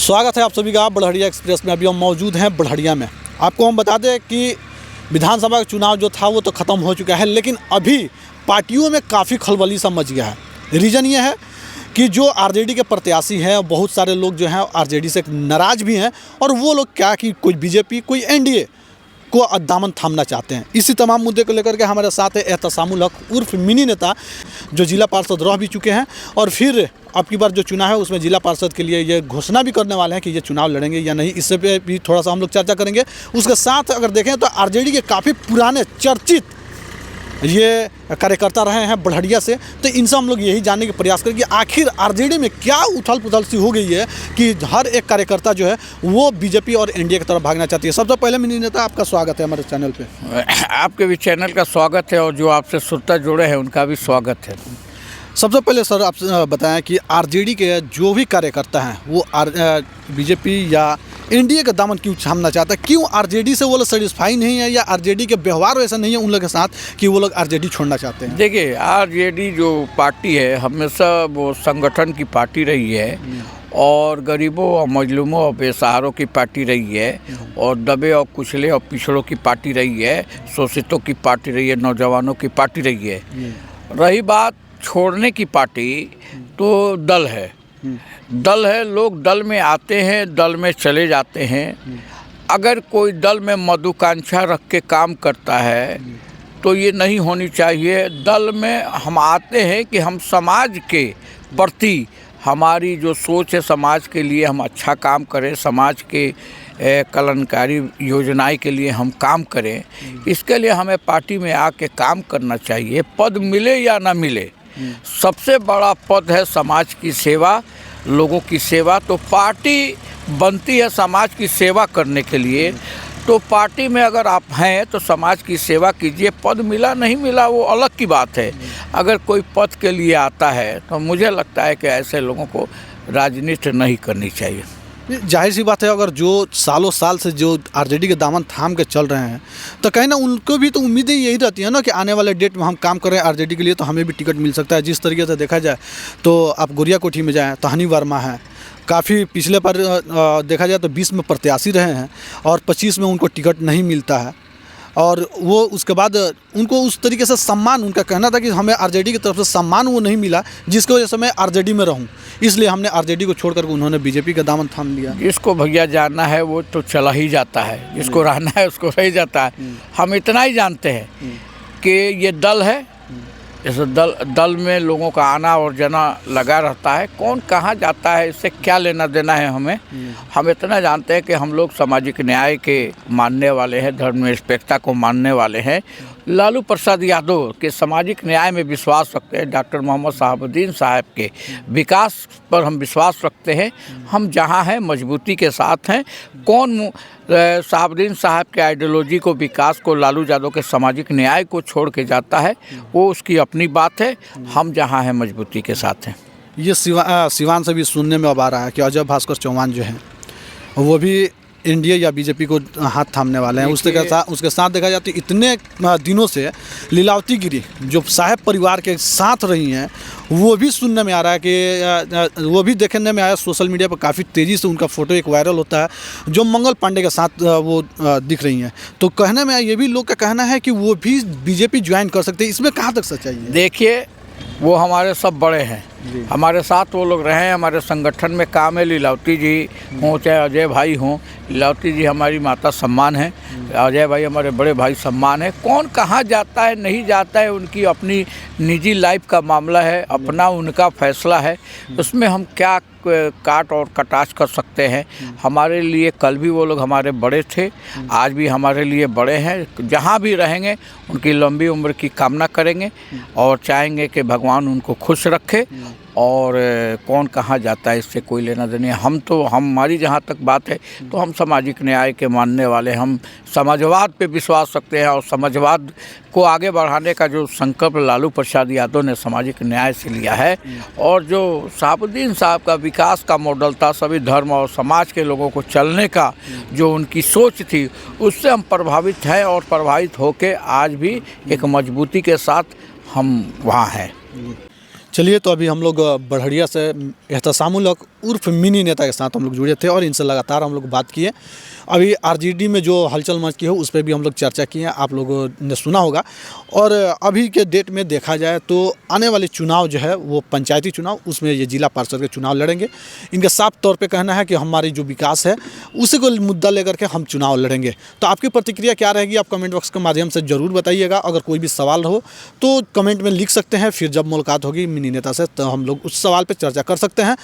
स्वागत है आप सभी का बढ़िया एक्सप्रेस में। अभी हम मौजूद हैं बढ़िया में। आपको हम बता दें कि विधानसभा का चुनाव जो था वो तो ख़त्म हो चुका है, लेकिन अभी पार्टियों में काफ़ी खलबली सा मच गया है। रीज़न ये है कि जो आरजेडी के प्रत्याशी हैं, बहुत सारे लोग जो हैं आरजेडी से नाराज़ भी हैं, और वो लोग क्या कि कोई बीजेपी कोई एनडीए को दामन थामना चाहते हैं। इसी तमाम मुद्दे को लेकर के हमारे साथ है एहतसामुल हक उर्फ मिनी नेता, जो जिला पार्षद रह भी चुके हैं और फिर अब की बार जो चुनाव है उसमें जिला पार्षद के लिए ये घोषणा भी करने वाले हैं कि ये चुनाव लड़ेंगे या नहीं। इससे पे भी थोड़ा सा हम लोग चर्चा करेंगे। उसके साथ अगर देखें तो आरजेडी के काफ़ी पुराने चर्चित ये कार्यकर्ता रहे हैं बढ़िया से, तो इनसे हम लोग यही जानने के प्रयास करें कि आखिर आरजेडी में क्या उथल पुथल सी हो गई है कि हर एक कार्यकर्ता जो है वो बीजेपी और एनडीए की तरफ भागना चाहती है। सबसे पहले मिनी नेता, आपका स्वागत है हमारे चैनल पे। आपके भी चैनल का स्वागत है और जो आपसे श्रोता जुड़े हैं उनका भी स्वागत है। सबसे पहले सर आप बताएं कि आरजेडी के जो भी कार्यकर्ता हैं वो बीजेपी या एनडीए का दामन क्यों थामना चाहता है? क्यों आरजेडी से वो लोग सेटिस्फाई नहीं है, या आरजेडी के व्यवहार वैसा नहीं है उन लोग के साथ कि वो लोग आरजेडी छोड़ना चाहते हैं? देखिए, आरजेडी जो पार्टी है हमेशा वो संगठन की पार्टी रही है और गरीबों और मजलूमों और बेसहारों की पार्टी रही है, और दबे और कुचले और पिछड़ों की पार्टी रही है, शोषितों की पार्टी रही है, नौजवानों की पार्टी रही है। रही बात छोड़ने की पार्टी, तो दल है। लोग दल में आते हैं, दल में चले जाते हैं। अगर कोई दल में मधुकांक्षा रख के काम करता है तो ये नहीं होनी चाहिए। दल में हम आते हैं कि हम समाज के प्रति हमारी जो सोच है, समाज के लिए हम अच्छा काम करें, समाज के कल्याणकारी योजनाएं के लिए हम काम करें। इसके लिए हमें पार्टी में आके काम करना चाहिए। पद मिले या ना मिले, सबसे बड़ा पद है समाज की सेवा, लोगों की सेवा। तो पार्टी बनती है समाज की सेवा करने के लिए। तो पार्टी में अगर आप हैं तो समाज की सेवा कीजिए। पद मिला नहीं मिला वो अलग की बात है। अगर कोई पद के लिए आता है तो मुझे लगता है कि ऐसे लोगों को राजनीति नहीं करनी चाहिए। जाहिर सी बात है, अगर जो सालों साल से जो आरजेडी के दामन थाम के चल रहे हैं तो कहीं ना उनको भी तो उम्मीदें यही रहती है ना कि आने वाले डेट में हम काम करें आरजेडी के लिए तो हमें भी टिकट मिल सकता है। जिस तरीके से देखा जाए तो आप गुड़िया कोठी में जाएँ तो हनी वर्मा है, काफ़ी पिछले पर देखा जाए तो 20 में प्रत्याशी रहे हैं और 25 में उनको टिकट नहीं मिलता है, और वो उसके बाद उनको उस तरीके से सम्मान, उनका कहना था कि हमें आरजेडी की तरफ से सम्मान वो नहीं मिला जिसकी वजह से मैं आरजेडी में रहूं, इसलिए हमने आरजेडी को छोड़कर उन्होंने बीजेपी का दामन थाम लिया। जिसको भैया जानना है वो तो चला ही जाता है, जिसको रहना है उसको रह जाता है। हम इतना ही जानते हैं कि ये दल है, जैसे दल में लोगों का आना और जाना लगा रहता है। कौन कहाँ जाता है इससे क्या लेना देना है हमें। हम इतना जानते हैं कि हम लोग सामाजिक न्याय के मानने वाले हैं, धर्मनिरपेक्षता को मानने वाले हैं। लालू प्रसाद यादव के सामाजिक न्याय में विश्वास रखते हैं। डॉक्टर मोहम्मद शहाबुद्दीन साहब के विकास पर हम विश्वास रखते हैं। हम जहाँ हैं मजबूती के साथ हैं। कौन शहाबुद्दीन साहब के आइडियोलॉजी को, विकास को, लालू यादव के सामाजिक न्याय को छोड़ के जाता है, वो उसकी अपनी बात है। हम जहाँ हैं मजबूती के साथ हैं। ये सिवान से भी सुनने में अब आ रहा है कि अजय भास्कर चौहान जो हैं वो भी एनडीए या बीजेपी को हाथ थामने वाले हैं। उसके साथ देखा जाए तो इतने दिनों से लीलावती गिरी जो साहब परिवार के साथ रही हैं, वो भी सुनने में आ रहा है कि वो भी देखने में आया सोशल मीडिया पर काफ़ी तेज़ी से उनका फ़ोटो एक वायरल होता है जो मंगल पांडे के साथ वो दिख रही हैं। तो कहने में ये भी लोग का कहना है कि वो भी बीजेपी ज्वाइन कर सकते हैं। इसमें कहाँ तक सच्चाई है? देखिए, वो हमारे सब बड़े हैं, हमारे साथ वो लोग रहे हैं, हमारे संगठन में काम है। लीलावती जी हों चाहे अजय भाई हों, लीलावती जी हमारी माता सम्मान है, अजय भाई हमारे बड़े भाई सम्मान है। कौन कहाँ जाता है नहीं जाता है उनकी अपनी निजी लाइफ का मामला है, अपना उनका फैसला है। उसमें हम क्या काट और कटाच कर सकते हैं। हमारे लिए कल भी वो लोग हमारे बड़े थे, आज भी हमारे लिए बड़े हैं। जहाँ भी रहेंगे उनकी लंबी उम्र की कामना करेंगे और चाहेंगे कि भगवान उनको खुश रखे। और कौन कहाँ जाता है इससे कोई लेना देना। हमारी जहाँ तक बात है तो हम सामाजिक न्याय के मानने वाले, हम समाजवाद पे विश्वास रखते हैं और समाजवाद को आगे बढ़ाने का जो संकल्प लालू प्रसाद यादव ने सामाजिक न्याय से लिया है, और जो शहाबुद्दीन साहब का विकास का मॉडल था, सभी धर्म और समाज के लोगों को चलने का जो उनकी सोच थी, उससे हम प्रभावित हैं और प्रभावित होकर आज भी एक मजबूती के साथ हम वहाँ हैं। चलिए, तो अभी हम लोग बढ़िया से एहतसामुल हक उर्फ मिनी नेता के साथ हम लोग जुड़े थे और इनसे लगातार हम लोग बात किए। अभी आरजेडी में जो हलचल मच की है उस पर भी हम लोग चर्चा किए हैं, आप लोगों ने सुना होगा। और अभी के डेट में देखा जाए तो आने वाले चुनाव जो है वो पंचायती चुनाव, उसमें ये जिला पार्षद के चुनाव लड़ेंगे। इनका साफ तौर पे कहना है कि हमारी जो विकास है उसी को मुद्दा लेकर के हम चुनाव लड़ेंगे। तो आपकी प्रतिक्रिया क्या रहेगी, आप कमेंट बॉक्स के माध्यम से ज़रूर बताइएगा। अगर कोई भी सवाल हो तो कमेंट में लिख सकते हैं, फिर जब मुलाकात होगी मिनी नेता से तो हम लोग उस सवाल पर चर्चा कर सकते हैं।